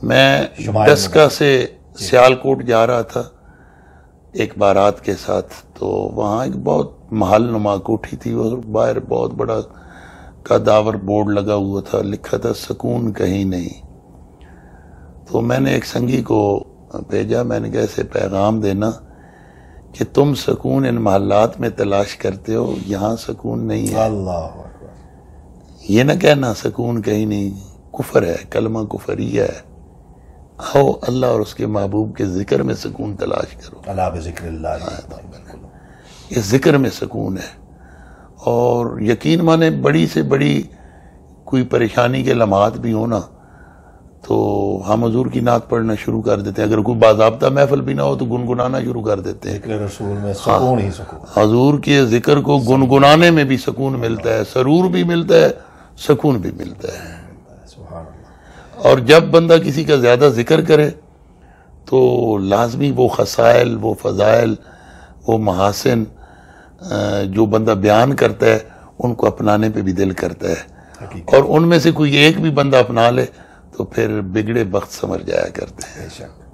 میں ڈسکا سے سیالکوٹ جا رہا تھا ایک بارات کے ساتھ، تو وہاں ایک بہت محل نما کوٹھی تھی، اور باہر بہت بڑا کداور بورڈ لگا ہوا تھا، لکھا تھا سکون کہیں نہیں۔ تو میں نے ایک سنگی کو بھیجا، میں نے کہا اسے پیغام دینا کہ تم سکون ان محلات میں تلاش کرتے ہو، یہاں سکون نہیں ہے۔ اللہ اکبر۔ یہ نہ کہنا سکون کہیں نہیں، کفر ہے، کلمہ کفریہ ہے۔ آؤ اللہ اور اس کے محبوب کے ذکر میں سکون تلاش کرو۔ اللہ بذکر اللہ۔ یہ ذکر میں سکون ہے۔ اور یقین مانے بڑی سے بڑی کوئی پریشانی کے لمحات بھی ہونا تو ہم حضور کی نعت پڑھنا شروع کر دیتے ہیں، اگر کوئی باضابطہ محفل بھی نہ ہو تو گنگنانا شروع کر دیتے ہیں۔ ذکر رسول میں سکون ہی سکون۔ حضور کے ذکر کو گنگنانے میں بھی سکون ملتا ہے، سرور بھی ملتا ہے، سکون بھی ملتا ہے۔ سبحان اللہ۔ اور جب بندہ کسی کا زیادہ ذکر کرے تو لازمی وہ خصائل، وہ فضائل، وہ محاسن جو بندہ بیان کرتا ہے ان کو اپنانے پہ بھی دل کرتا ہے، اور ان میں سے کوئی ایک بھی بندہ اپنا لے تو پھر بگڑے وقت سمجھ جایا کرتے ہیں۔ بے شک۔